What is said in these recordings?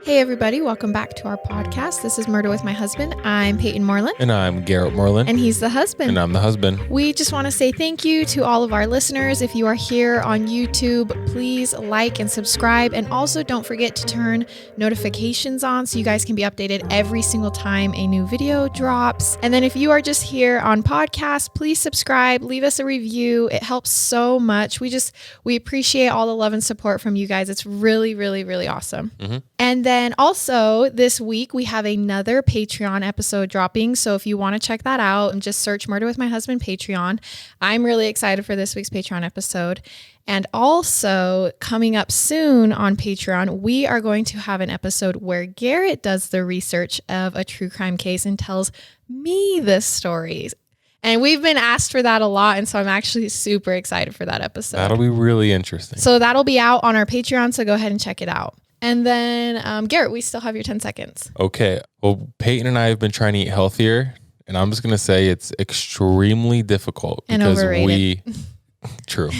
Hey everybody, welcome back to our podcast. This is Murder with My Husband. I'm Payton Moreland. And I'm Garrett Moreland. And he's the husband. And I'm the husband. We just want to say thank you to all of our listeners. If you are here on YouTube, please like and subscribe. And also don't forget to turn notifications on so you guys can be updated every single time a new video drops. And then if you are just here on podcast, please subscribe, leave us a review. It helps so much. We appreciate all the love and support from you guys. It's really, really, really awesome. Mm-hmm. And then also this week we have another Patreon episode dropping. So if you want to check that out and just search Murder with My Husband Patreon. I'm really excited for this week's Patreon episode. And also coming up soon on Patreon, we are going to have an episode where Garrett does the research of a true crime case and tells me the stories. And we've been asked for that a lot. And so I'm actually super excited for that episode. That'll be really interesting. So that'll be out on our Patreon. So go ahead and check it out. And then, Garrett, we still have your 10 seconds. Okay. Well, Peyton and I have been trying to eat healthier. And I'm just going to say it's extremely difficult. And overrated. True.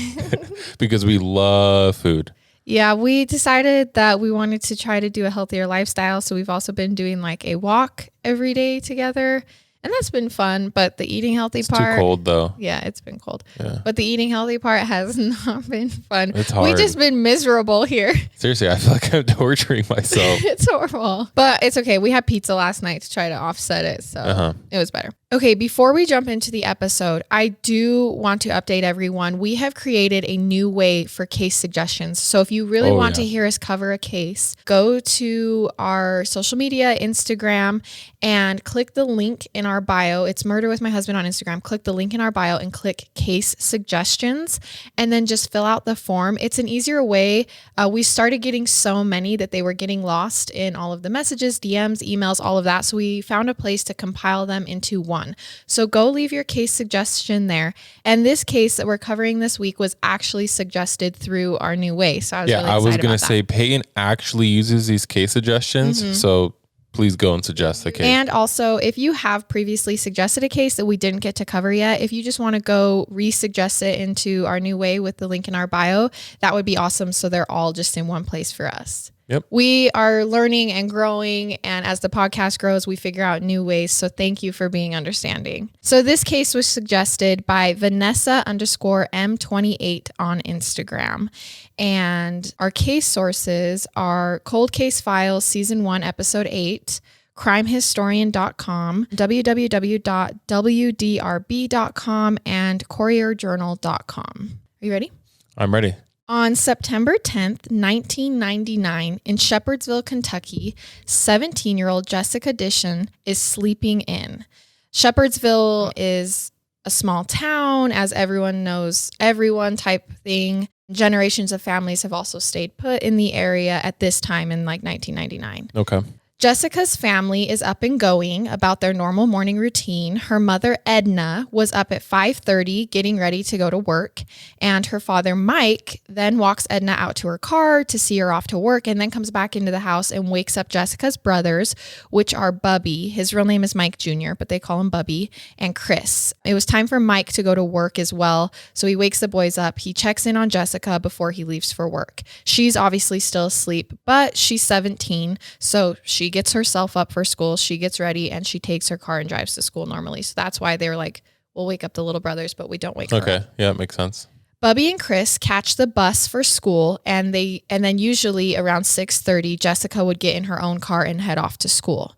Because we love food. Yeah, we decided that we wanted to try to do a healthier lifestyle. So we've also been doing like a walk every day together. And that's been fun, but the eating healthy part... It's too cold, though. Yeah, it's been cold. Yeah. But the eating healthy part has not been fun. It's hard. We've just been miserable here. Seriously, I feel like I'm torturing myself. It's horrible. But it's okay. We had pizza last night to try to offset it, so it was better. Okay, before we jump into the episode, I do want to update everyone. We have created a new way for case suggestions. So if you really want to hear us cover a case, go to our social media, Instagram, and click the link in our bio. It's Murder with My Husband on Instagram. Click the link in our bio and click case suggestions, and then just fill out the form. It's an easier way. We started getting so many that they were getting lost in all of the messages, DMs, emails, all of that. So we found a place to compile them into one. So go leave your case suggestion there. And this case that we're covering this week was actually suggested through our new way. So I was really excited I was going to about say that. Peyton actually uses these case suggestions. Mm-hmm. So please go and suggest the case. And also, if you have previously suggested a case that we didn't get to cover yet, if you just want to go re-suggest it into our new way with the link in our bio, that would be awesome. So they're all just in one place for us. Yep. We are learning and growing, and as the podcast grows, we figure out new ways. So thank you for being understanding. So this case was suggested by Vanessa_M28 on Instagram. And our case sources are Cold Case Files Season 1, Episode 8, crimehistorian.com, www.wdrb.com, and courierjournal.com. Are you ready? I'm ready. On September 10th, 1999, in Shepherdsville, Kentucky, 17-year-old Jessica Dishon is sleeping in. Shepherdsville is a small town, as everyone knows everyone type thing. Generations of families have also stayed put in the area at this time in like 1999. Okay. Jessica's family is up and going about their normal morning routine. Her mother, Edna, was up at 5:30 getting ready to go to work. And her father, Mike, then walks Edna out to her car to see her off to work and then comes back into the house and wakes up Jessica's brothers, which are Bubby. His real name is Mike Jr., but they call him Bubby, and Chris. It was time for Mike to go to work as well. So he wakes the boys up. He checks in on Jessica before he leaves for work. She's obviously still asleep, but she's 17. So she gets herself up for school, she gets ready, and she takes her car and drives to school normally. So that's why they were like, we'll wake up the little brothers, but we don't wake her up. Okay, yeah, it makes sense. Bubby and Chris catch the bus for school, and then usually around 6:30, Jessica would get in her own car and head off to school.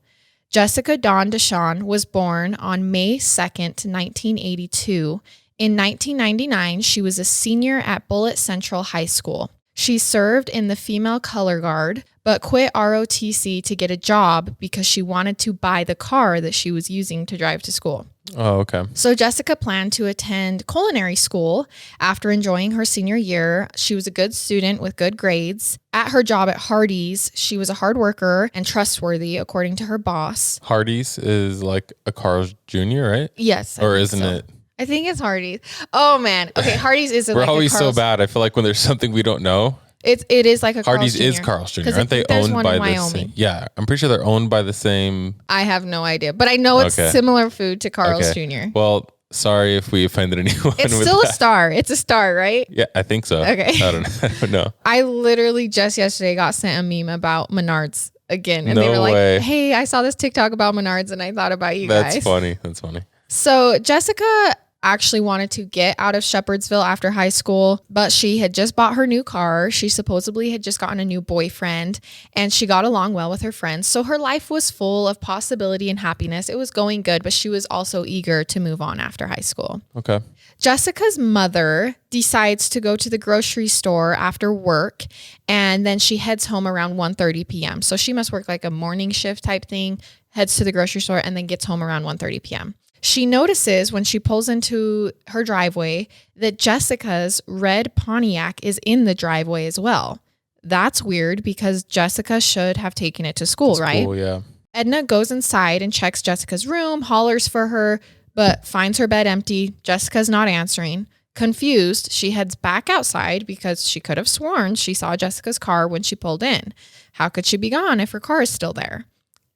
Jessica Dawn Dishon was born on May 2nd, 1982. In 1999, she was a senior at Bullitt Central High School. She served in the female color guard, but quit ROTC to get a job because she wanted to buy the car that she was using to drive to school. Oh, okay. So Jessica planned to attend culinary school after enjoying her senior year. She was a good student with good grades. At her job at Hardee's, she was a hard worker and trustworthy, according to her boss. Hardee's is like a Carl's Jr., right? Yes. Or isn't it? I think it's Hardee's. Oh, man. Okay, Hardee's is We're like always a Carl's. so bad. I feel like when there's something we don't know. It is like a Hardee's Carl's Jr. is Carl's Jr. Aren't they owned by the same? Yeah, I'm pretty sure they're owned by the same. I have no idea, but I know it's similar food to Carl's Jr. Well, Sorry if we offended anyone. It's with still that. a star. It's a star, right? Yeah, I think so. Okay. I don't know. I literally just yesterday got sent a meme about Menards again. And they No were like, way. hey, I saw this TikTok about Menards and I thought about you guys. That's funny. That's funny. So Jessica actually wanted to get out of Shepherdsville after high school, but she had just bought her new car. She supposedly had just gotten a new boyfriend and she got along well with her friends. So her life was full of possibility and happiness. It was going good, but she was also eager to move on after high school. Okay. Jessica's mother decides to go to the grocery store after work, and then she heads home around 1:30 p.m. So she must work like a morning shift type thing, heads to the grocery store, and then gets home around 1:30 p.m. She notices when she pulls into her driveway that Jessica's red Pontiac is in the driveway as well. That's weird because Jessica should have taken it to school, right? Cool, yeah. Edna goes inside and checks Jessica's room, hollers for her, but finds her bed empty. Jessica's not answering. Confused, she heads back outside because she could have sworn she saw Jessica's car when she pulled in. How could she be gone if her car is still there?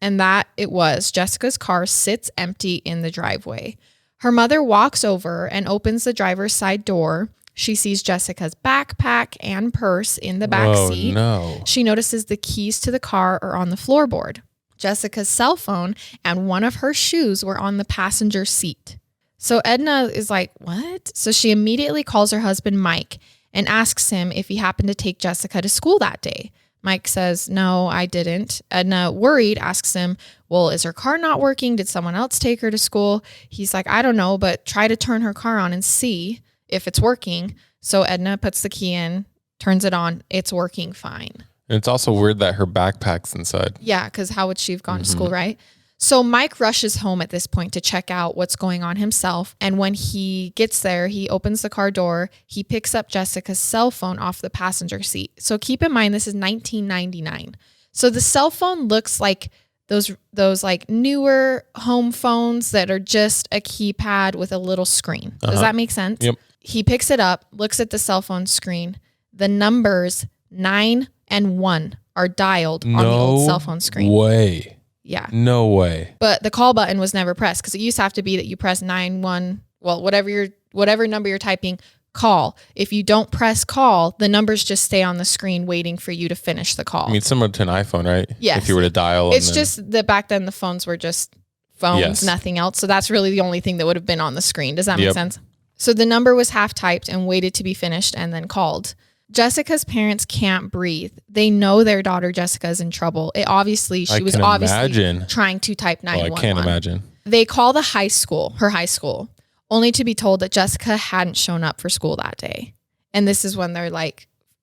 And that it was. Jessica's car sits empty in the driveway. Her mother walks over and opens the driver's side door. She sees Jessica's backpack and purse in the back seat. No. She notices the keys to the car are on the floorboard. Jessica's cell phone and one of her shoes were on the passenger seat. So Edna is like, what? So she immediately calls her husband, Mike, and asks him if he happened to take Jessica to school that day. Mike says, no, I didn't. Edna, worried, asks him, well, is her car not working? Did someone else take her to school? He's like, I don't know, but try to turn her car on and see if it's working. So Edna puts the key in, turns it on. It's working fine. And it's also weird that her backpack's inside. Yeah, because how would she have gone to school, right? So Mike rushes home at this point to check out what's going on himself. And when he gets there, he opens the car door. He picks up Jessica's cell phone off the passenger seat. So keep in mind, this is 1999. So the cell phone looks like those like newer home phones that are just a keypad with a little screen. Does that make sense? Yep. He picks it up, looks at the cell phone screen. The numbers 9 and 1 are dialed on the old cell phone screen. Way. Yeah. No way. But the call button was never pressed because it used to have to be that you press 9-1, well, whatever number you're typing, call. If you don't press call, the numbers just stay on the screen waiting for you to finish the call. I mean, similar to an iPhone, right? Yes. If you were to dial. It's just that back then the phones were just phones, Yes. nothing else. So that's really the only thing that would have been on the screen. Does that make Yep. sense? So the number was half typed and waited to be finished and then called. Jessica's parents can't breathe. They know their daughter Jessica is in trouble. She was obviously trying to type 911. I can't imagine. They call her high school, only to be told that Jessica hadn't shown up for school that day. And this is when their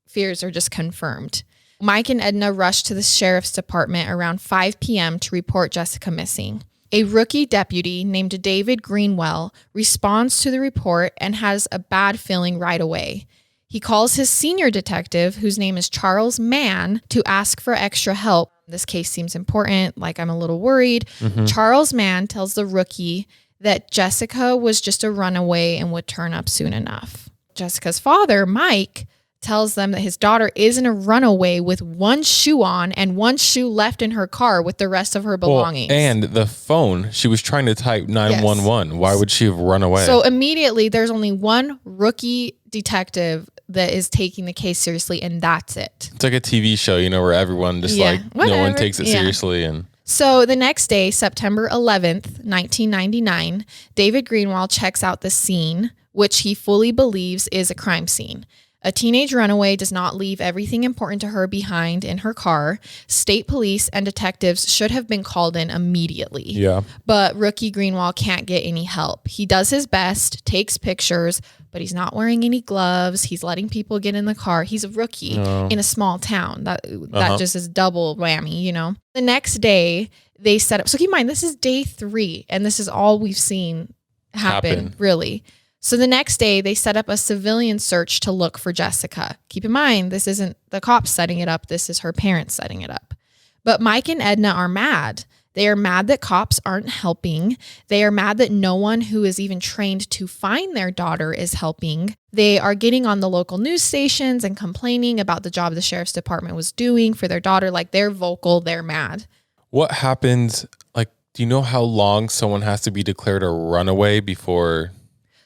fears are just confirmed. Mike and Edna rush to the sheriff's department around 5 p.m. to report Jessica missing. A rookie deputy named David Greenwell responds to the report and has a bad feeling right away. He calls his senior detective, whose name is Charles Mann, to ask for extra help. This case seems important, I'm a little worried. Charles Mann tells the rookie that Jessica was just a runaway and would turn up soon enough. Jessica's father, Mike, tells them that his daughter isn't a runaway with one shoe on and one shoe left in her car with the rest of her belongings. And the phone, she was trying to type 911. Yes. Why would she have run away? So immediately there's only one rookie detective that is taking the case seriously, and that's it. It's like a TV show, where everyone just no one takes it seriously. And so the next day, September 11th, 1999, David Greenwell checks out the scene, which he fully believes is a crime scene. A teenage runaway does not leave everything important to her behind in her car. State police and detectives should have been called in immediately. Yeah. But rookie Greenwell can't get any help. He does his best, takes pictures, but he's not wearing any gloves. He's letting people get in the car. He's a rookie in a small town. That just is double whammy, The next day, they set up. So keep in mind, this is day 3, and this is all we've seen happen. Really. So the next day, they set up a civilian search to look for Jessica. Keep in mind, this isn't the cops setting it up. This is her parents setting it up. But Mike and Edna are mad. They are mad that cops aren't helping. They are mad that no one who is even trained to find their daughter is helping. They are getting on the local news stations and complaining about the job the sheriff's department was doing for their daughter. They're vocal, they're mad. What happens? Do you know how long someone has to be declared a runaway before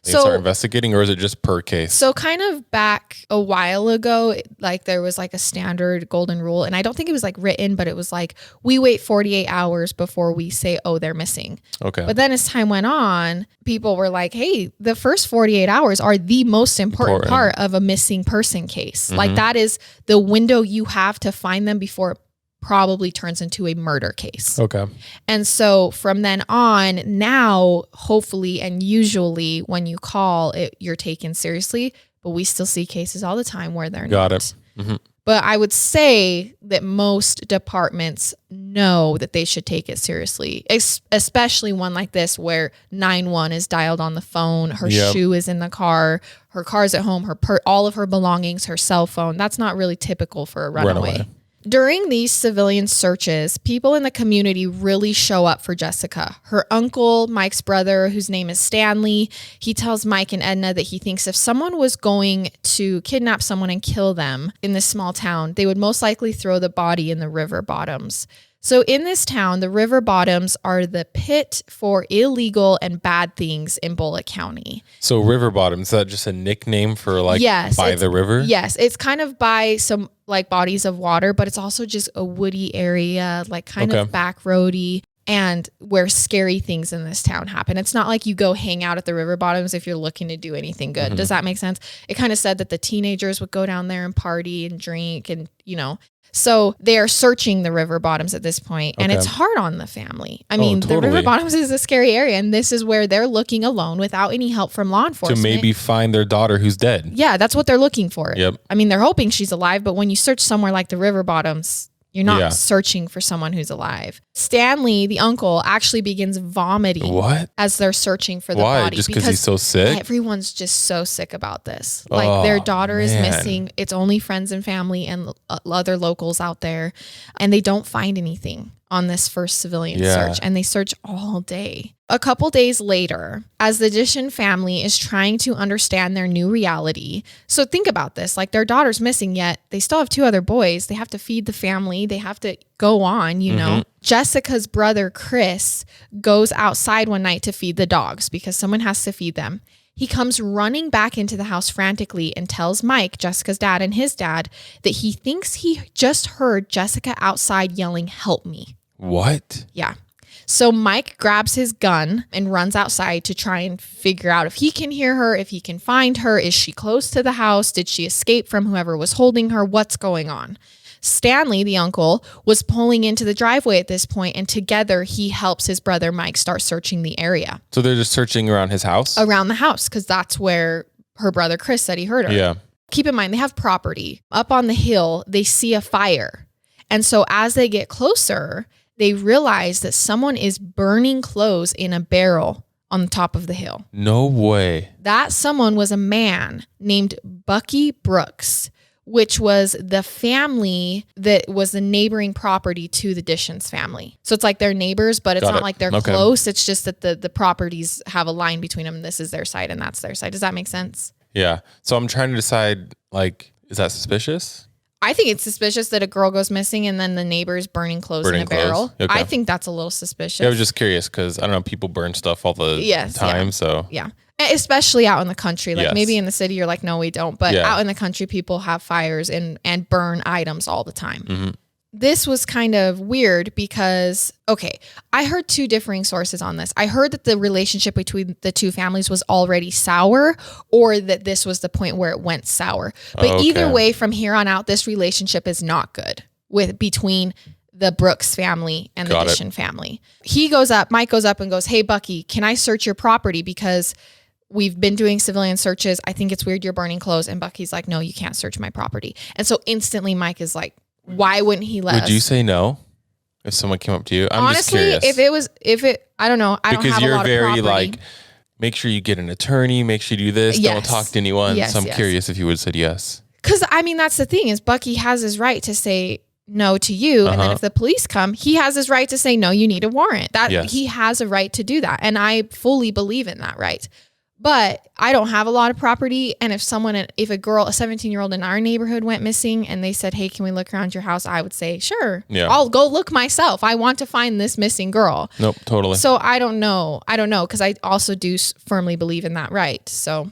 They start investigating, or is it just per case? So kind of back a while ago, like there was like a standard golden rule, and I don't think it was like written, but it was like, we wait 48 hours before we say, oh, they're missing. Okay. But then as time went on, people were like, hey, the first 48 hours are the most important part of a missing person case. Mm-hmm. Like that is the window you have to find them before it probably turns into a murder case. Okay. And so from then on, now, hopefully, and usually when you call it, you're taken seriously, but we still see cases all the time where they're not. Got it. Mm-hmm. But I would say that most departments know that they should take it seriously, especially one like this where 911 is dialed on the phone, her shoe is in the car, her car's at home, all of her belongings, her cell phone. That's not really typical for a runaway. During these civilian searches, people in the community really show up for Jessica. Her uncle, Mike's brother, whose name is Stanley, he tells Mike and Edna that he thinks if someone was going to kidnap someone and kill them in this small town, they would most likely throw the body in the river bottoms. So in this town, the river bottoms are the pit for illegal and bad things in Bullitt County. So river bottoms, is that just a nickname for like by the river? Yes, it's kind of by some like bodies of water, but it's also just a woody area, like kind of back roady, and where scary things in this town happen. It's not like you go hang out at the river bottoms if you're looking to do anything good. Mm-hmm. Does that make sense? It kind of said that the teenagers would go down there and party and drink and, So they are searching the river bottoms at this point, and it's hard on the family. I mean, the river bottoms is a scary area, and this is where they're looking alone without any help from law enforcement. To maybe find their daughter who's dead. Yeah, that's what they're looking for. Yep. I mean, they're hoping she's alive, but when you search somewhere like the river bottoms, you're not searching for someone who's alive. Stanley, the uncle, actually begins vomiting as they're searching for the body. Just because he's so sick? Everyone's just so sick about this. Like their daughter is missing. It's only friends and family and other locals out there. And they don't find anything on this first civilian search. And they search all day. A couple days later, as the Dishon family is trying to understand their new reality. So think about this, like their daughter's missing, yet they still have two other boys. They have to feed the family. They have to go on, you know. Jessica's brother, Chris, goes outside one night to feed the dogs because someone has to feed them. He comes running back into the house frantically and tells Mike, Jessica's dad, and his dad that he thinks he just heard Jessica outside yelling, "Help me." What? Yeah. So Mike grabs his gun and runs outside to try and figure out if he can hear her, if he can find her. Is she close to the house? Did she escape from whoever was holding her? What's going on? Stanley, the uncle, was pulling into the driveway at this point, and together he helps his brother Mike start searching the area. So they're just searching around his house? Around the house, because that's where her brother Chris said he heard her. Yeah. Keep in mind, they have property. Up on the hill, they see a fire. And so as they get closer, they realize that someone is burning clothes in a barrel on the top of the hill. No way. That someone was a man named Bucky Brooks, which was the family that was the neighboring property to the Dishon's family. So it's like they're neighbors, but it's not like they're close. It's just that the properties have a line between them. This is their side and that's their side. Does that make sense? Yeah. So I'm trying to decide, like, is that suspicious? I think it's suspicious that a girl goes missing and then the neighbor's burning clothes in a barrel. Okay. I think that's a little suspicious. Yeah, I was just curious because, I don't know, people burn stuff all the time. Yeah. So yeah. Especially out in the country. Like maybe in the city, you're like, no, we don't. But out in the country, people have fires and burn items all the time. Mm-hmm. This was kind of weird because, I heard two differing sources on this. I heard that the relationship between the two families was already sour, or that this was the point where it went sour. But either way, from here on out, this relationship is not good between the Brooks family and the Dishon family. Mike goes up and goes, "Hey, Bucky, can I search your property? Because we've been doing civilian searches. I think it's weird you're burning clothes." And Bucky's like, "No, you can't search my property." And so instantly Mike is like, why wouldn't he let us? Would you say no if someone came up to you? I'm honestly, just curious. I don't know. I don't have a lot of property. Because you're very like, make sure you get an attorney, make sure you do this, don't talk to anyone. So I'm curious if you would have said yes. Because I mean, that's the thing is Bucky has his right to say no to you. And then if the police come, he has his right to say, no, you need a warrant. He has a right to do that. And I fully believe in that right. But I don't have a lot of property. And if a 17-year-old in our neighborhood went missing and they said, hey, can we look around your house? I would say, sure. Yeah. I'll go look myself. I want to find this missing girl. Nope, totally. So I don't know. Because I also do firmly believe in that right. So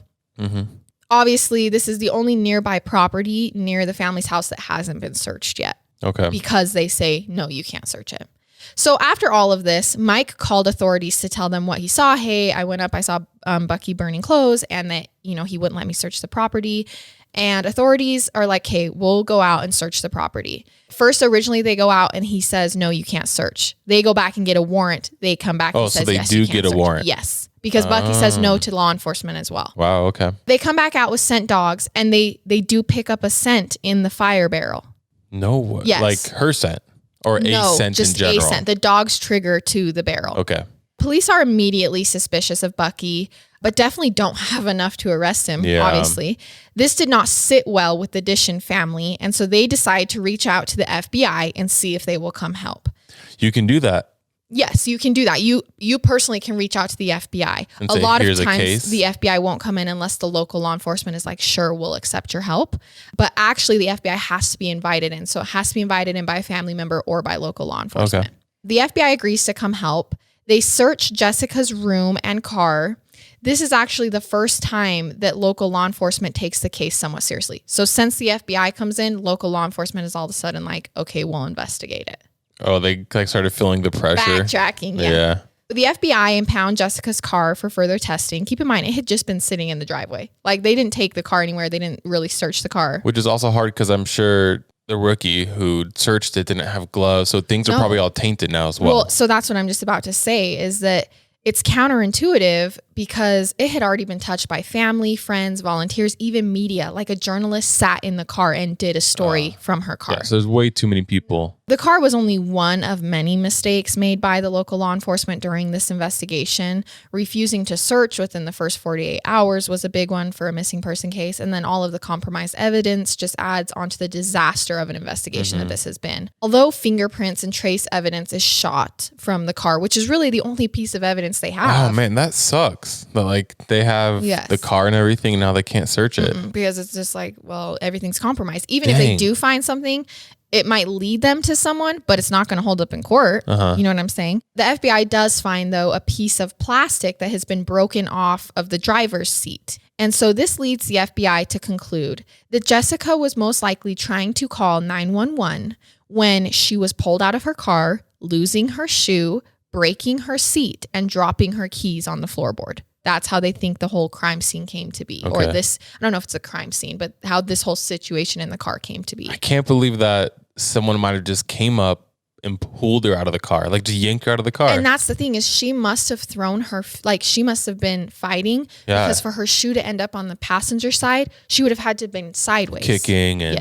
obviously this is the only nearby property near the family's house that hasn't been searched yet. Okay. Because they say, no, you can't search it. So after all of this, Mike called authorities to tell them what he saw. Hey, I went up, I saw Bucky burning clothes, and that, he wouldn't let me search the property. And authorities are like, hey, we'll go out and search the property. First, originally they go out and he says, no, you can't search. They go back and get a warrant. They come back and says, so they yes, do you can get a search. warrant. Yes, because Bucky says no to law enforcement as well. Wow, okay. They come back out with scent dogs, and they do pick up a scent in the fire barrel. No, yes. Like her scent or a scent in general? No, just a scent. The dog's trigger to the barrel. Okay. Police are immediately suspicious of Bucky, but definitely don't have enough to arrest him, obviously. This did not sit well with the Dishon family, and so they decide to reach out to the FBI and see if they will come help. You can do that. Yes, you can do that. You personally can reach out to the FBI. And a say, lot of "Here's a times case." the FBI won't come in unless the local law enforcement is like, sure, we'll accept your help. But actually the FBI has to be invited in. So it has to be invited in by a family member or by local law enforcement. Okay. The FBI agrees to come help. They search Jessica's room and car. This is actually the first time that local law enforcement takes the case somewhat seriously. So since the FBI comes in, local law enforcement is all of a sudden like, okay, we'll investigate it. Oh, they like started feeling the pressure. Backtracking, yeah. The FBI impound Jessica's car for further testing. Keep in mind, it had just been sitting in the driveway. Like, they didn't take the car anywhere. They didn't really search the car. Which is also hard because I'm sure the rookie who searched it didn't have gloves. So things are probably all tainted now as well. Well, so that's what I'm just about to say is that it's counterintuitive because it had already been touched by family, friends, volunteers, even media. Like a journalist sat in the car and did a story from her car. Yeah, so there's way too many people. The car was only one of many mistakes made by the local law enforcement during this investigation. Refusing to search within the first 48 hours was a big one for a missing person case. And then all of the compromised evidence just adds onto the disaster of an investigation that this has been. Although fingerprints and trace evidence is shot from the car, which is really the only piece of evidence they have. Oh man, that sucks. That like they have the car and everything and now they can't search it. Because it's just like, well, everything's compromised. Even if they do find something, it might lead them to someone, but it's not going to hold up in court. You know what I'm saying? The FBI does find, though, a piece of plastic that has been broken off of the driver's seat. And so this leads the FBI to conclude that Jessica was most likely trying to call 911 when she was pulled out of her car, losing her shoe, breaking her seat, and dropping her keys on the floorboard. That's how they think the whole crime scene came to be. Or this, I don't know if it's a crime scene, but how this whole situation in the car came to be. I can't believe that someone might have just came up and pulled her out of the car, like just yanked her out of the car. And that's the thing is she must have thrown her, like she must have been fighting because for her shoe to end up on the passenger side, she would have had to have been sideways. Kicking and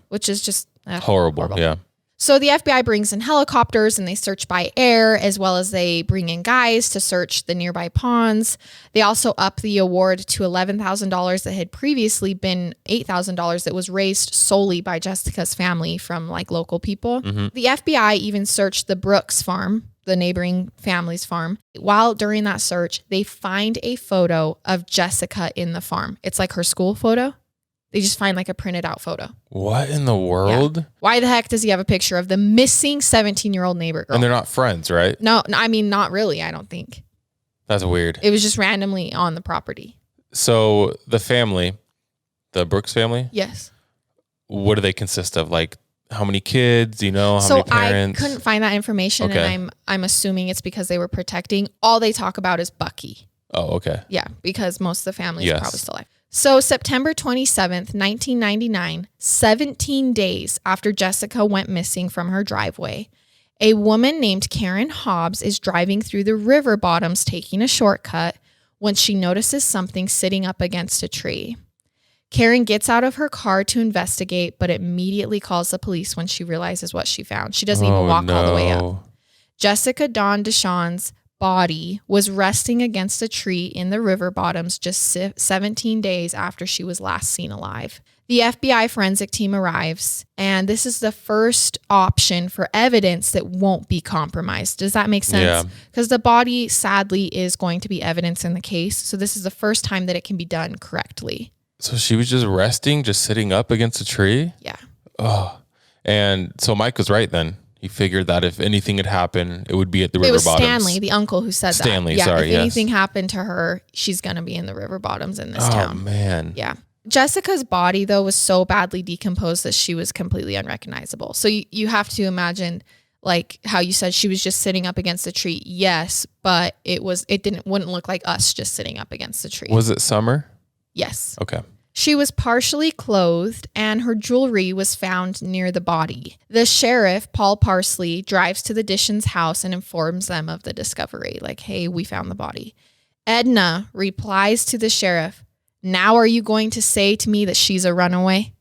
which is just horrible. Yeah. So the FBI brings in helicopters and they search by air, as well as they bring in guys to search the nearby ponds. They also up the award to $11,000 that had previously been $8,000 that was raised solely by Jessica's family from like local people. The FBI even searched the Brooks farm, the neighboring family's farm. While during that search, they find a photo of Jessica in the farm. It's like her school photo. They just find like a printed out photo. What in the world? Yeah. Why the heck does he have a picture of the missing 17-year-old neighbor girl? And they're not friends, right? No, I mean, not really, I don't think. That's weird. It was just randomly on the property. So the family, the Brooks family? Yes. What do they consist of? Like how many kids? Do you know how many parents? I couldn't find that information and I'm assuming it's because they were protecting. All they talk about is Bucky. Oh, okay. Yeah, because most of the families are probably still alive. So September 27th, 1999, 17 days after Jessica went missing from her driveway, a woman named Karen Hobbs is driving through the river bottoms taking a shortcut when she notices something sitting up against a tree. Karen gets out of her car to investigate, but immediately calls the police when she realizes what she found. She doesn't even walk all the way up. Jessica Dishon's body was resting against a tree in the river bottoms just 17 days after she was last seen alive. The FBI forensic team arrives, and this is the first option for evidence that won't be compromised. Does that make sense? Because the body, sadly, is going to be evidence in the case. So this is the first time that it can be done correctly. So she was just resting, just sitting up against a tree? Yeah. Oh, and so Mike was right then. He figured that if anything had happened, it would be at the river bottoms. It was Stanley, the uncle, who said that. Stanley, yeah, sorry, if anything happened to her, she's going to be in the river bottoms in this town. Oh, man. Yeah. Jessica's body, though, was so badly decomposed that she was completely unrecognizable. So you have to imagine, like how you said she was just sitting up against a tree. Yes, but it wouldn't look like us just sitting up against the tree. Was it summer? Yes. Okay. She was partially clothed and her jewelry was found near the body. The sheriff, Paul Parsley, drives to the Dishon's house and informs them of the discovery. Like, hey, we found the body. Edna replies to the sheriff, "Now are you going to say to me that she's a runaway?"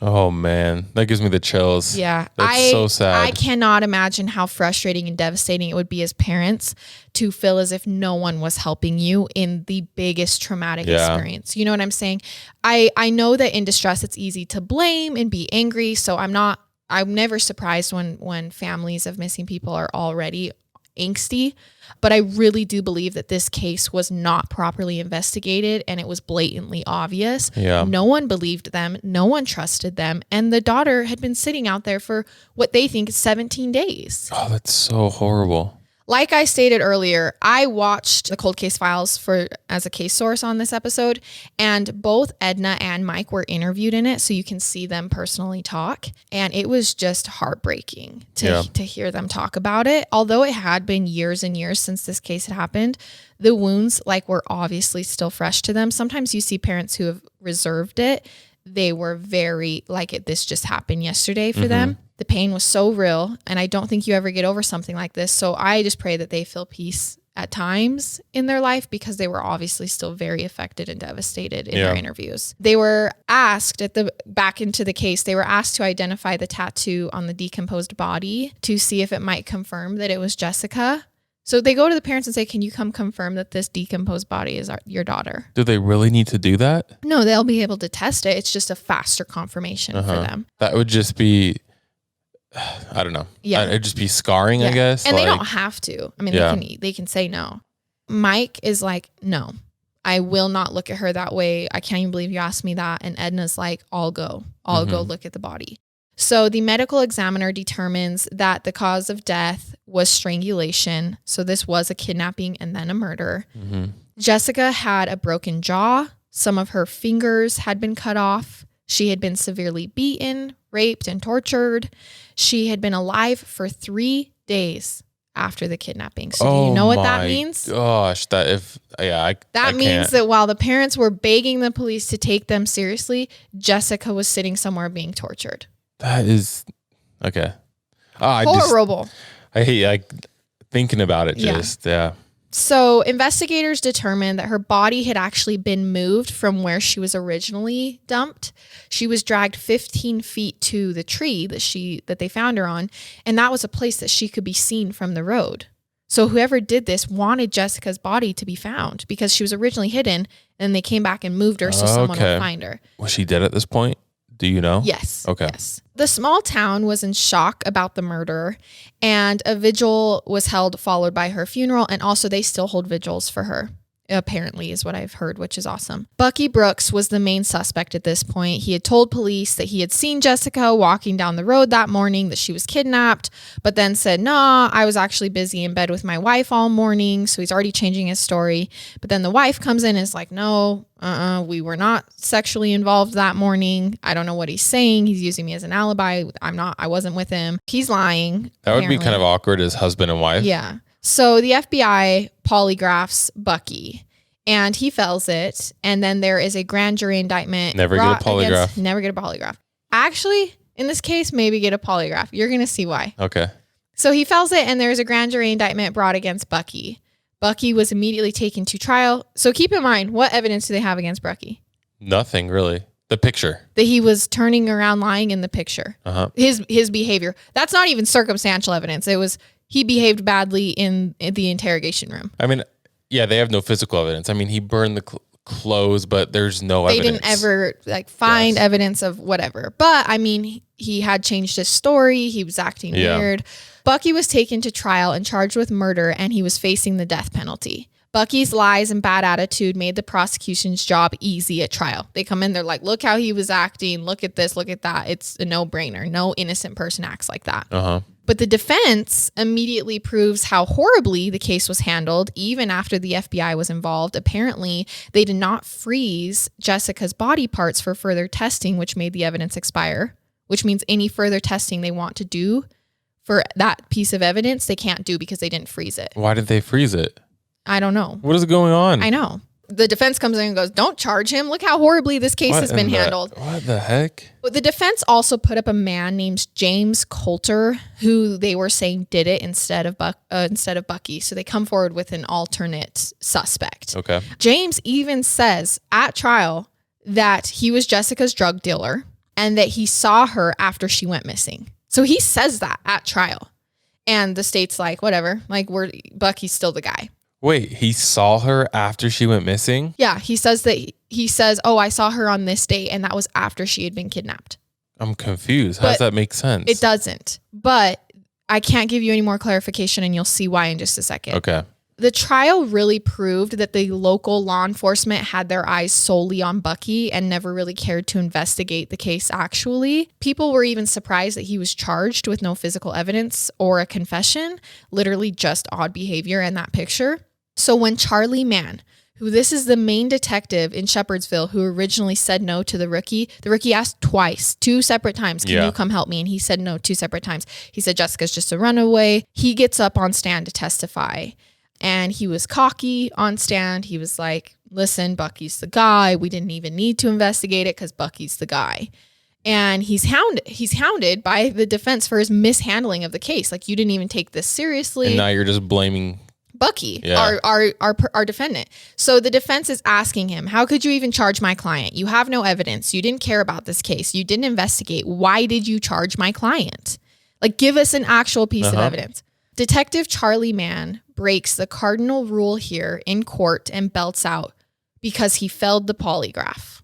Oh, man. That gives me the chills. Yeah. That's so sad. I cannot imagine how frustrating and devastating it would be as parents to feel as if no one was helping you in the biggest traumatic experience. You know what I'm saying? I know that in distress, it's easy to blame and be angry. So I'm never surprised when families of missing people are already angsty, but I really do believe that this case was not properly investigated and it was blatantly obvious. Yeah. No one believed them. No one trusted them. And the daughter had been sitting out there for what they think is 17 days. Oh, that's so horrible. Like I stated earlier, I watched the Cold Case Files as a case source on this episode, and both Edna and Mike were interviewed in it, so you can see them personally talk. And it was just heartbreaking to hear them talk about it. Although it had been years and years since this case had happened, the wounds were obviously still fresh to them. Sometimes you see parents who have reserved it. They were very this just happened yesterday for them. The pain was so real, and I don't think you ever get over something like this. So I just pray that they feel peace at times in their life, because they were obviously still very affected and devastated in their interviews. They were asked back into the case, they were asked to identify the tattoo on the decomposed body to see if it might confirm that it was Jessica. So they go to the parents and say, "Can you come confirm that this decomposed body is your daughter?" Do they really need to do that? No, they'll be able to test it. It's just a faster confirmation for them. That would just be, I don't know. Yeah. It'd just be scarring, I guess. And they don't have to. I mean, they can say no. Mike is like, "No, I will not look at her that way. I can't even believe you asked me that." And Edna's like, "I'll go. I'll go look at the body." So the medical examiner determines that the cause of death was strangulation. So this was a kidnapping and then a murder. Jessica had a broken jaw. Some of her fingers had been cut off. She had been severely beaten, raped, and tortured. She had been alive for 3 days after the kidnapping. So do you know what that means? Gosh, that means that while the parents were begging the police to take them seriously, Jessica was sitting somewhere being tortured. That is okay. Horrible. I hate thinking about it. So investigators determined that her body had actually been moved from where she was originally dumped. She was dragged 15 feet to the tree that they found her on, and that was a place that she could be seen from the road. So whoever did this wanted Jessica's body to be found because she was originally hidden, and they came back and moved her so someone would find her. Was she dead at this point? Do you know? Yes. Okay. Yes. The small town was in shock about the murder, and a vigil was held followed by her funeral. And also they still hold vigils for her, apparently, is what I've heard, which is awesome. Bucky Brooks was the main suspect at this point. He had told police that he had seen Jessica walking down the road that morning, that she was kidnapped, but then said, "Nah, I was actually busy in bed with my wife all morning." So he's already changing his story. But then the wife comes in and is like, "No, we were not sexually involved that morning. I don't know what he's saying. He's using me as an alibi. I wasn't with him." He's lying. That would be kind of awkward as husband and wife. Yeah. So the FBI polygraphs Bucky, and he fails it. And then there is a grand jury indictment. Never get a polygraph. Never get a polygraph. Actually, in this case, maybe get a polygraph. You're going to see why. Okay. So he fails it, and there's a grand jury indictment brought against Bucky. Bucky was immediately taken to trial. So keep in mind, what evidence do they have against Bucky? Nothing, really. The picture. That he was turning around lying in the picture. His behavior. That's not even circumstantial evidence. It was he behaved badly in the interrogation room. I mean, yeah, they have no physical evidence. I mean, he burned the clothes, but there's no They evidence. didn't ever like find evidence of whatever. But I mean, he had changed his story. He was acting weird. Bucky was taken to trial and charged with murder, and he was facing the death penalty. Bucky's lies and bad attitude made the prosecution's job easy at trial. They come in, they're like, look how he was acting. Look at this, look at that. It's a no-brainer. No innocent person acts like that. But the defense immediately proves how horribly the case was handled, even after the FBI was involved. Apparently, they did not freeze Jessica's body parts for further testing, which made the evidence expire, which means any further testing they want to do for that piece of evidence, they can't do because they didn't freeze it. Why did they freeze it? I don't know. What is going on? I know. The defense comes in and goes, don't charge him. Look how horribly this case has been handled. What the heck? But the defense also put up a man named James Coulter, who they were saying did it instead of Bucky. So they come forward with an alternate suspect. Okay. James even says at trial that he was Jessica's drug dealer and that he saw her after she went missing. So he says that at trial. And the state's like, whatever, like Bucky's still the guy. Wait, he saw her after she went missing? Yeah, he says, oh, I saw her on this date, and that was after she had been kidnapped. I'm confused. How does that make sense? It doesn't. But I can't give you any more clarification, and you'll see why in just a second. Okay. The trial really proved that the local law enforcement had their eyes solely on Bucky and never really cared to investigate the case actually. People were even surprised that he was charged with no physical evidence or a confession, literally just odd behavior in that picture. So when Charlie Mann, who this is the main detective in Shepherdsville who originally said no to the rookie asked twice, 2 separate times, can you come help me? And he said no 2 separate times. He said, Jessica's just a runaway. He gets up on stand to testify. And he was cocky on stand. He was like, listen, Bucky's the guy. We didn't even need to investigate it because Bucky's the guy. And he's hounded by the defense for his mishandling of the case. Like, you didn't even take this seriously. And now you're just blaming Bucky, our defendant. So the defense is asking him, how could you even charge my client? You have no evidence. You didn't care about this case. You didn't investigate. Why did you charge my client? Like, give us an actual piece of evidence. Detective Charlie Mann breaks the cardinal rule here in court and belts out because he failed the polygraph.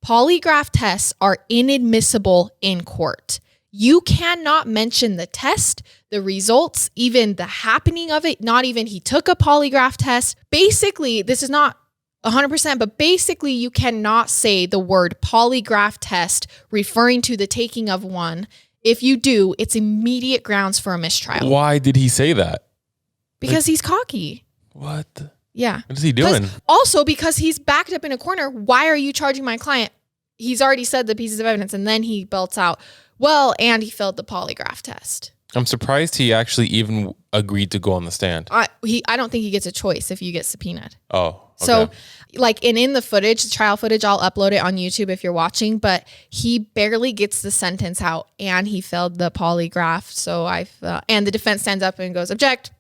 Polygraph tests are inadmissible in court. You cannot mention the test, the results, even the happening of it, not even he took a polygraph test. Basically, this is not 100%, but basically you cannot say the word polygraph test referring to the taking of one. If you do, it's immediate grounds for a mistrial. Why did he say that? Because he's cocky. What? Yeah. What is he doing? Also, because he's backed up in a corner. Why are you charging my client? He's already said the pieces of evidence, and then he belts out, well, and he failed the polygraph test. I'm surprised he actually even agreed to go on the stand. I don't think he gets a choice if you get subpoenaed. Oh, okay. So, like, and in the footage, the trial footage, I'll upload it on YouTube if you're watching, but he barely gets the sentence out, and he failed the polygraph. So and the defense stands up and goes, object.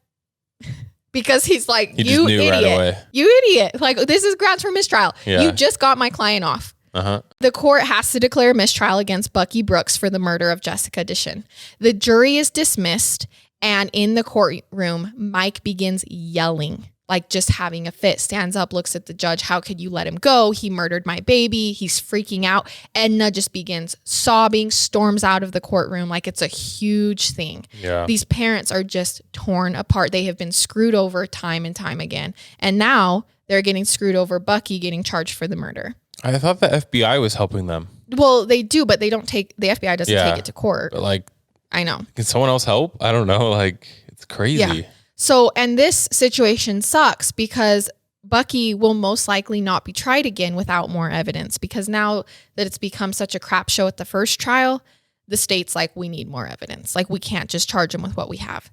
Because he's like, you idiot. Right away. You idiot. Like, this is grounds for mistrial. Yeah. You just got my client off. The court has to declare mistrial against Bucky Brooks for the murder of Jessica Dishon. The jury is dismissed, and in the courtroom, Mike begins yelling, like just having a fit, stands up, looks at the judge. How could you let him go? He murdered my baby. He's freaking out. Edna just begins sobbing, storms out of the courtroom like it's a huge thing. Yeah. These parents are just torn apart. They have been screwed over time and time again. And now they're getting screwed over Bucky getting charged for the murder. I thought the FBI was helping them. Well, they do, but they don't take, the FBI doesn't take it to court. But like, I know. Can someone else help? I don't know. Like, it's crazy. Yeah. So, and this situation sucks because Bucky will most likely not be tried again without more evidence, because now that it's become such a crap show at the first trial, the state's like, we need more evidence. Like, we can't just charge him with what we have.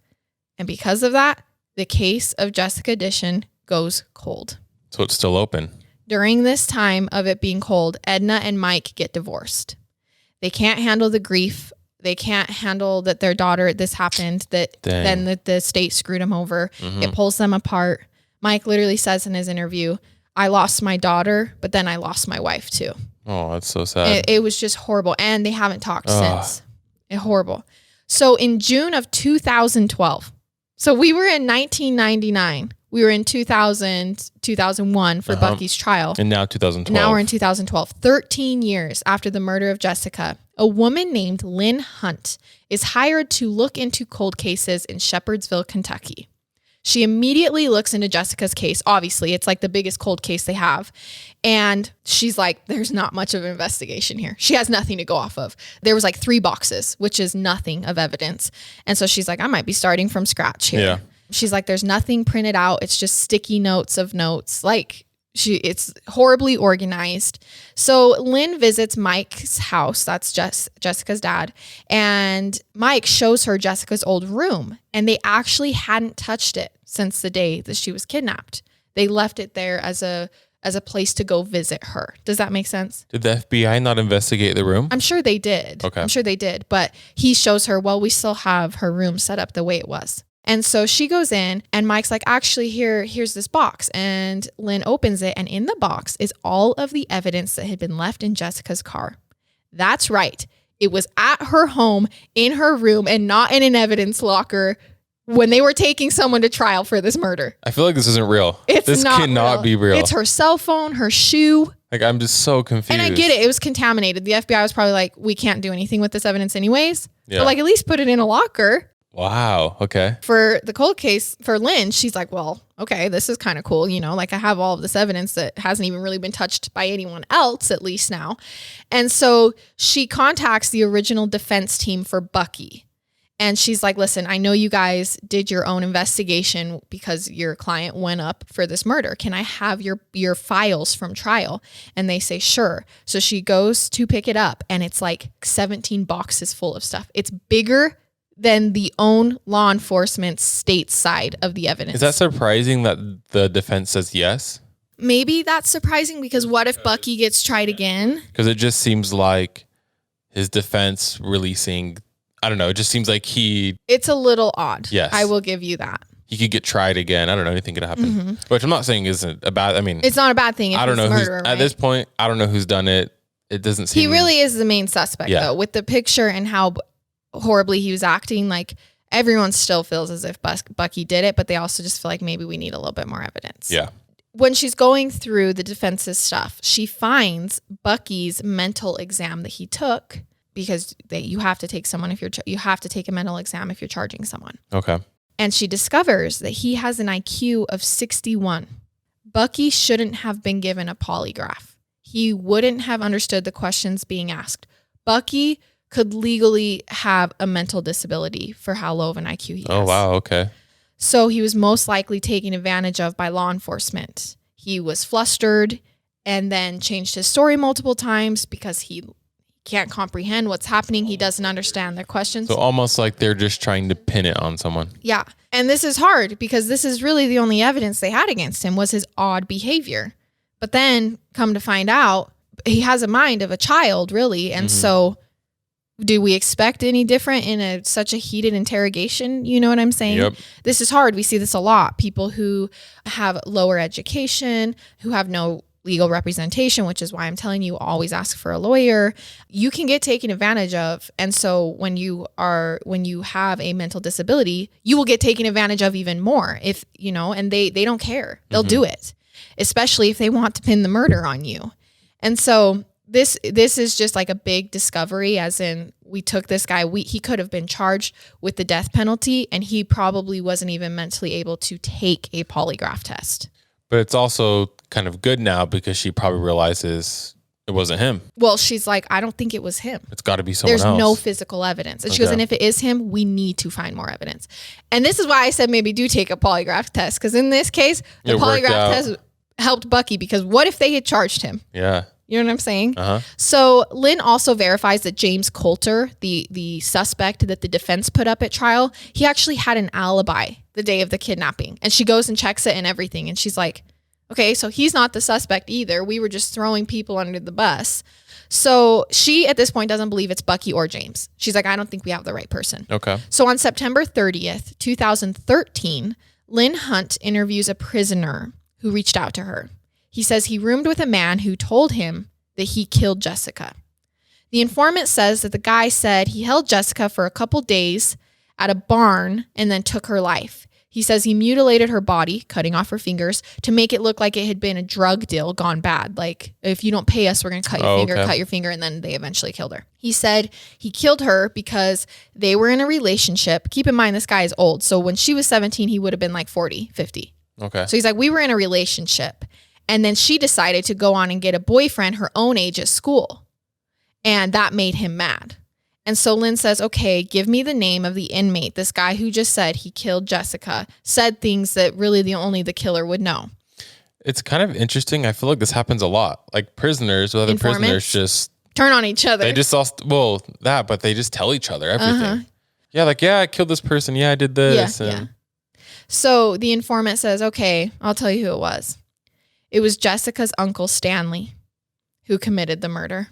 And because of that, the case of Jessica Dishon goes cold. So it's still open. During this time of it being cold, Edna and Mike get divorced. They can't handle the grief. They can't handle that their daughter, this happened, that then the state screwed them over. Mm-hmm. It pulls them apart. Mike literally says in his interview, I lost my daughter, but then I lost my wife too. Oh, that's so sad. It was just horrible. And they haven't talked since. Horrible. So in June of 2012, so we were in 1999 We were in 2001 for Bucky's trial. And now 2012. Now we're in 2012. 13 years after the murder of Jessica, a woman named Lynn Hunt is hired to look into cold cases in Shepherdsville, Kentucky. She immediately looks into Jessica's case. Obviously, it's like the biggest cold case they have. And she's like, there's not much of an investigation here. She has nothing to go off of. There was like 3 boxes, which is nothing of evidence. And so she's like, I might be starting from scratch here. Yeah. She's like, there's nothing printed out. It's just sticky notes of notes. Like it's horribly organized. So Lynn visits Mike's house. That's Jessica's dad. And Mike shows her Jessica's old room. And they actually hadn't touched it since the day that she was kidnapped. They left it there as a place to go visit her. Does that make sense? Did the FBI not investigate the room? I'm sure they did. Okay. I'm sure they did. But he shows her, well, we still have her room set up the way it was. And so she goes in and Mike's like, actually, here's this box. And Lynn opens it. And in the box is all of the evidence that had been left in Jessica's car. That's right. It was at her home, in her room, and not in an evidence locker when they were taking someone to trial for this murder. I feel like this isn't real. This cannot be real. It's her cell phone, her shoe. Like, I'm just so confused. And I get it. It was contaminated. The FBI was probably like, we can't do anything with this evidence anyways. Yeah. But like, at least put it in a locker. Wow. Okay. For the cold case for Lynn, she's like, well, okay, this is kind of cool. You know, like I have all of this evidence that hasn't even really been touched by anyone else, at least now. And so she contacts the original defense team for Bucky. And she's like, listen, I know you guys did your own investigation because your client went up for this murder. Can I have your files from trial? And they say, sure. So she goes to pick it up and it's like 17 boxes full of stuff. It's bigger than the own law enforcement state side of the evidence. Is that surprising that the defense says yes? Maybe that's surprising because what if Bucky gets tried again? Because it just seems like his defense releasing, I don't know, it just seems like It's a little odd. Yes. I will give you that. He could get tried again. I don't know, anything could happen. Which I'm not saying isn't a bad, I mean. It's not a bad thing if I don't know murderer, who's, right? at this point, I don't know who's done it. It doesn't seem. He really is the main suspect Yeah. though, with the picture and how horribly he was acting. Like everyone still feels as if Bucky did it, but they also just feel like maybe we need a little bit more evidence. Yeah. When she's going through the defense's stuff, she finds Bucky's mental exam that he took because you have to take someone you have to take a mental exam if you're charging someone. Okay. And she discovers that he has an IQ of 61. Bucky shouldn't have been given a polygraph. He wouldn't have understood the questions being asked. Bucky could legally have a mental disability for how low of an IQ he has. Oh, wow. Okay. So he was most likely taken advantage of by law enforcement. He was flustered and then changed his story multiple times because he can't comprehend what's happening. He doesn't understand their questions. So almost like they're just trying to pin it on someone. Yeah. And this is hard because this is really the only evidence they had against him was his odd behavior. But then come to find out, he has a mind of a child, really. And so do we expect any different in such a heated interrogation? You know what I'm saying? Yep. This is hard. We see this a lot. People who have lower education, who have no legal representation, which is why I'm telling you, always ask for a lawyer. You can get taken advantage of. And so when you have a mental disability, you will get taken advantage of even more if, you know, and they don't care. They'll do it, especially if they want to pin the murder on you. And so this is just like a big discovery, as in we took this guy, he could have been charged with the death penalty and he probably wasn't even mentally able to take a polygraph test. But it's also kind of good now because she probably realizes it wasn't him. Well, she's like, I don't think it was him. It's got to be someone else. There's no physical evidence. And she goes, and if it is him, we need to find more evidence. And this is why I said maybe do take a polygraph test. Because in this case, the polygraph test helped Bucky because what if they had charged him? Yeah. You know what I'm saying? Uh-huh. So Lynn also verifies that James Coulter, the suspect that the defense put up at trial, he actually had an alibi the day of the kidnapping. And she goes and checks it and everything. And she's like, okay, so he's not the suspect either. We were just throwing people under the bus. So she, at this point, doesn't believe it's Bucky or James. She's like, I don't think we have the right person. Okay. So on September 30th, 2013, Lynn Hunt interviews a prisoner who reached out to her. He says he roomed with a man who told him that he killed Jessica. The informant says that the guy said he held Jessica for a couple days at a barn and then took her life. He says he mutilated her body, cutting off her fingers, to make it look like it had been a drug deal gone bad. Like, if you don't pay us, we're going to cut your finger, and then they eventually killed her. He said he killed her because they were in a relationship. Keep in mind, this guy is old. So when she was 17, he would have been like 40, 50. Okay. So he's like, we were in a relationship. And then she decided to go on and get a boyfriend her own age at school. And that made him mad. And so Lynn says, okay, give me the name of the inmate. This guy who just said he killed Jessica said things that really only the killer would know. It's kind of interesting. I feel like this happens a lot. Like prisoners with other prisoners just turn on each other. They just but they just tell each other everything. Uh-huh. Yeah, like, yeah, I killed this person. Yeah, I did this. Yeah. So the informant says, okay, I'll tell you who it was. It was Jessica's uncle, Stanley, who committed the murder.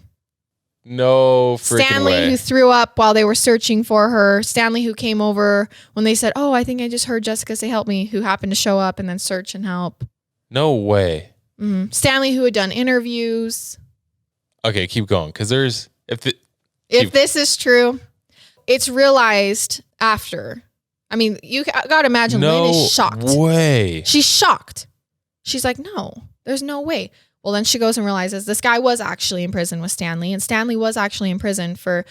No freaking Stanley, way. who threw up while they were searching for her. Stanley, who came over when they said, oh, I think I just heard Jessica say help me, who happened to show up and then search and help. No way. Mm-hmm. Stanley, who had done interviews. Okay, keep going. Because if this is true, it's realized after. I mean, you got to imagine Lynn is shocked. No way. She's shocked. She's like, no, there's no way. Well, then she goes and realizes this guy was actually in prison with Stanley, and Stanley was actually in prison for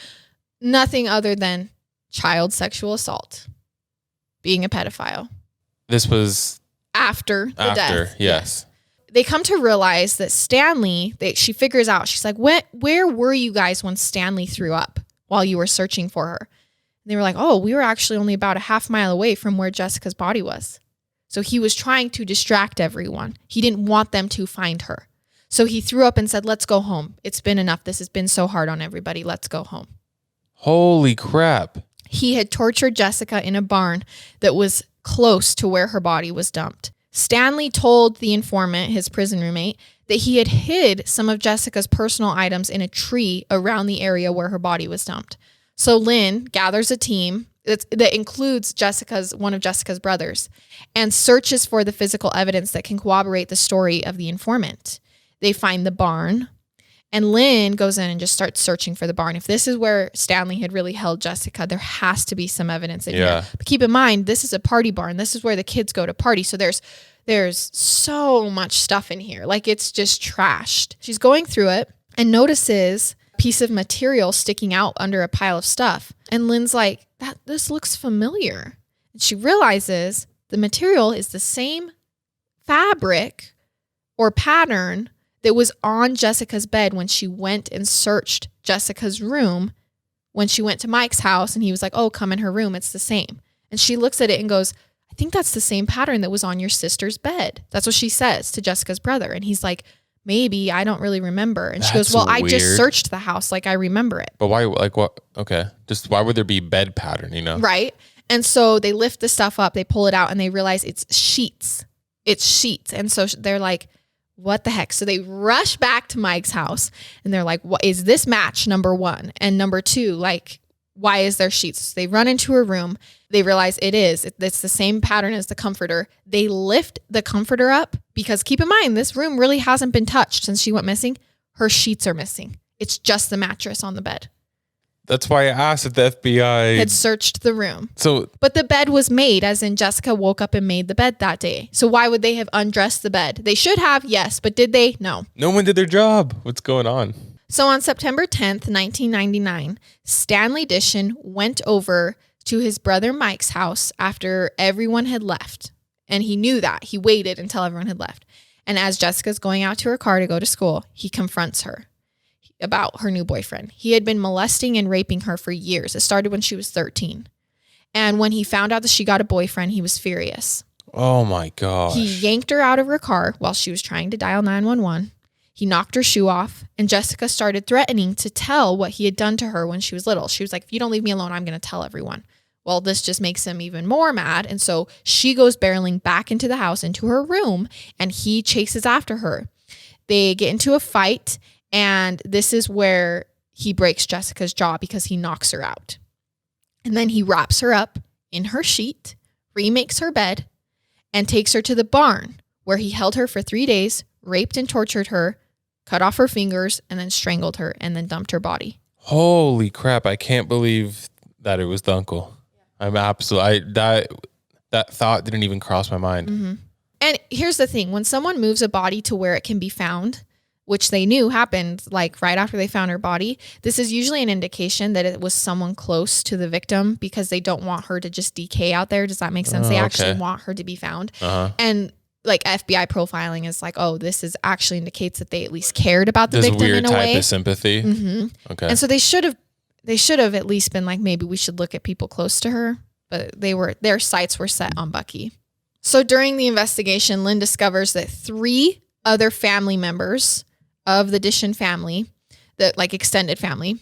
nothing other than child sexual assault, being a pedophile. This was after the death. Yes. They come to realize that Stanley, she figures out, she's like, where were you guys when Stanley threw up while you were searching for her? And they were like, oh, we were actually only about a half mile away from where Jessica's body was. So he was trying to distract everyone. He didn't want them to find her. So he threw up and said, let's go home. It's been enough. This has been so hard on everybody. Let's go home. Holy crap. He had tortured Jessica in a barn that was close to where her body was dumped. Stanley told the informant, his prison roommate, that he had hid some of Jessica's personal items in a tree around the area where her body was dumped. So Lynn gathers a team that includes one of Jessica's brothers, and searches for the physical evidence that can corroborate the story of the informant. They find the barn, and Lynn goes in and just starts searching for the barn. If this is where Stanley had really held Jessica, there has to be some evidence in here. But keep in mind, this is a party barn. This is where the kids go to party. So there's so much stuff in here. Like, it's just trashed. She's going through it and notices a piece of material sticking out under a pile of stuff. And Lynn's like, this looks familiar. And she realizes the material is the same fabric or pattern that was on Jessica's bed when she went and searched Jessica's room when she went to Mike's house, and he was like, oh, come in her room. It's the same. And she looks at it and goes, I think that's the same pattern that was on your sister's bed. That's what she says to Jessica's brother. And he's like, maybe, I don't really remember. And she goes, well, I just searched the house. Like, I remember it. But why, like, what? Okay. Just why would there be bed pattern, Right. And so they lift the stuff up, they pull it out, and they realize it's sheets. It's sheets. And so they're like, what the heck? So they rush back to Mike's house, and they're like, what is this match? Number one. And number two, like, why is there sheets? So they run into her room. They realize it's the same pattern as the comforter. They lift the comforter up because, keep in mind, this room really hasn't been touched since she went missing. Her sheets are missing. It's just the mattress on the bed. That's why I asked if the FBI had searched the room. But the bed was made, as in Jessica woke up and made the bed that day. So why would they have undressed the bed? They should have, yes, but did they? No. No one did their job. What's going on? So on September 10th, 1999, Stanley Dishon went over to his brother Mike's house after everyone had left. And he knew that. He waited until everyone had left. And as Jessica's going out to her car to go to school, he confronts her about her new boyfriend. He had been molesting and raping her for years. It started when she was 13. And when he found out that she got a boyfriend, he was furious. Oh my gosh. He yanked her out of her car while she was trying to dial 911. He knocked her shoe off, and Jessica started threatening to tell what he had done to her when she was little. She was like, if you don't leave me alone, I'm going to tell everyone. Well, this just makes him even more mad. And so she goes barreling back into the house, into her room, and he chases after her. They get into a fight. And this is where he breaks Jessica's jaw because he knocks her out. And then he wraps her up in her sheet, remakes her bed, and takes her to the barn where he held her for 3 days, raped and tortured her, cut off her fingers, and then strangled her, and then dumped her body. Holy crap. I can't believe that it was the uncle. I'm absolutely, That thought didn't even cross my mind. Mm-hmm. And here's the thing. When someone moves a body to where it can be found, which they knew happened like right after they found her body, this is usually an indication that it was someone close to the victim because they don't want her to just decay out there. Does that make sense? They actually want her to be found. And like FBI profiling is like, oh, this is actually indicates that they at least cared about the victim in a way. Weird type of sympathy. Mm-hmm. Okay. And so they should have at least been like, maybe we should look at people close to her, but their sights were set on Bucky. So during the investigation, Lynn discovers that 3 other family members of the Dishon family, the like extended family,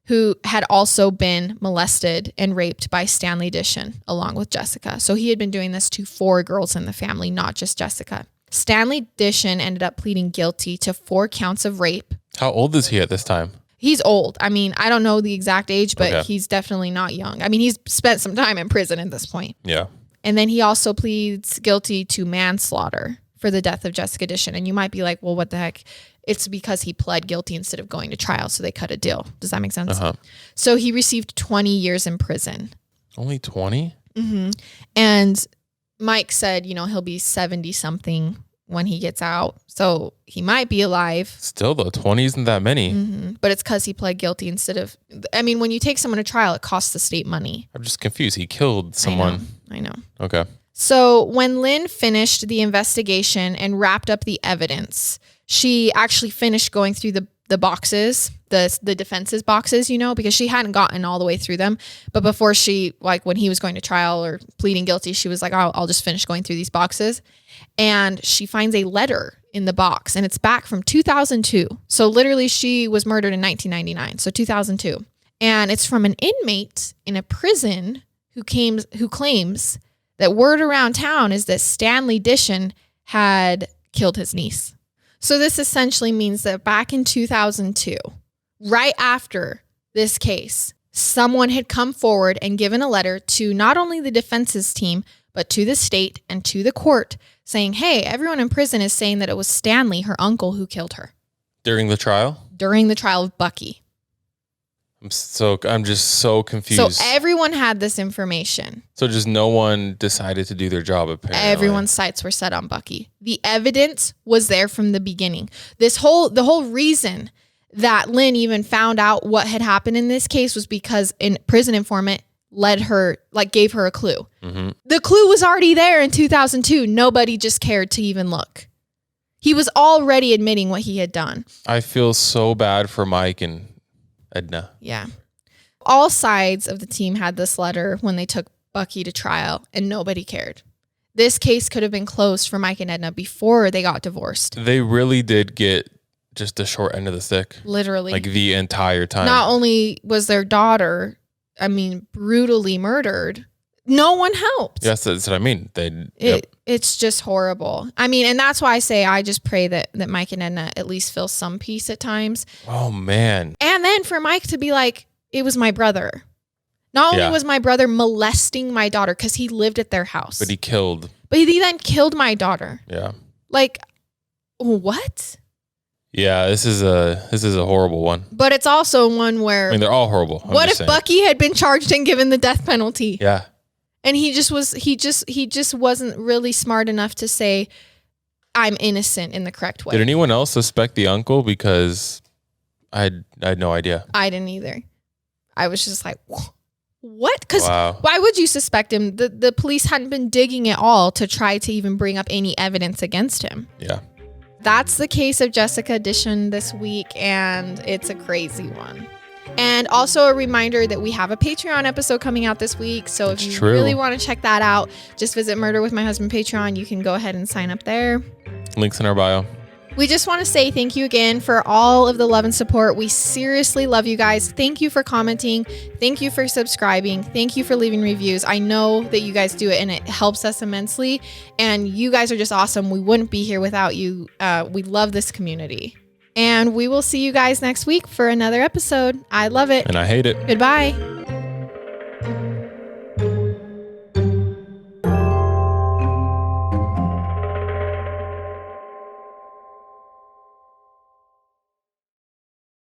who had also been molested and raped by Stanley Dishon along with Jessica. So he had been doing this to 4 girls in the family, not just Jessica. Stanley Dishon ended up pleading guilty to 4 counts of rape. How old is he at this time? He's old. I mean, I don't know the exact age, but he's definitely not young. I mean, he's spent some time in prison at this point. Yeah. And then he also pleads guilty to manslaughter for the death of Jessica Dishon. And you might be like, well, what the heck? It's because he pled guilty instead of going to trial, so they cut a deal. Does that make sense? So he received 20 years in prison. Only 20? Mm-hmm. And Mike said, he'll be 70-something when he gets out. So he might be alive. Still, though, 20 isn't that many. Mm-hmm. But it's because he pled guilty instead of... I mean, when you take someone to trial, it costs the state money. I'm just confused. He killed someone. I know. Okay. So when Lynn finished the investigation and wrapped up the evidence, she actually finished going through the boxes, the defense's boxes, because she hadn't gotten all the way through them. But before she, like when he was going to trial or pleading guilty, she was like, I'll just finish going through these boxes. And she finds a letter in the box, and it's back from 2002. So literally she was murdered in 1999. So 2002. And it's from an inmate in a prison who claims that word around town is that Stanley Dishon had killed his niece. So this essentially means that back in 2002, right after this case, someone had come forward and given a letter to not only the defense's team, but to the state and to the court saying, hey, everyone in prison is saying that it was Stanley, her uncle, who killed her. During the trial? During the trial of Bucky. I'm just so confused. So everyone had this information. So just no one decided to do their job, apparently. Everyone's sights were set on Bucky. The evidence was there from the beginning. The whole reason that Lynn even found out what had happened in this case was because a prison informant gave her a clue. Mm-hmm. The clue was already there in 2002. Nobody just cared to even look. He was already admitting what he had done. I feel so bad for Mike and Edna. Yeah. All sides of the team had this letter when they took Bucky to trial, and nobody cared. This case could have been closed for Mike and Edna before they got divorced. They really did get just the short end of the stick. Literally. Like the entire time. Not only was their daughter, brutally murdered, no one helped. Yes, that's what I mean. It's just horrible. And that's why I say I just pray that Mike and Edna at least feel some peace at times. Oh, man. And then for Mike to be like, it was my brother. Not only was my brother molesting my daughter because he lived at their house. But he then killed my daughter. Yeah. Like, what? Yeah, this is a horrible one. But it's also one where... they're all horrible. What if Bucky had been charged and given the death penalty? Yeah. And he just wasn't really smart enough to say, I'm innocent in the correct way. Did anyone else suspect the uncle? Because I had no idea. I didn't either. I was just like, what? Because wow. Why would you suspect him? The police hadn't been digging at all to try to even bring up any evidence against him. Yeah. That's the case of Jessica Dishon this week, and it's a crazy one. And also a reminder that we have a Patreon episode coming out this week. So if you really want to check that out, just visit Murder with My Husband Patreon. You can go ahead and sign up there. Links in our bio. We just want to say thank you again for all of the love and support. We seriously love you guys. Thank you for commenting. Thank you for subscribing. Thank you for leaving reviews. I know that you guys do it and it helps us immensely. And you guys are just awesome. We wouldn't be here without you. We love this community. And we will see you guys next week for another episode. I love it. And I hate it. Goodbye.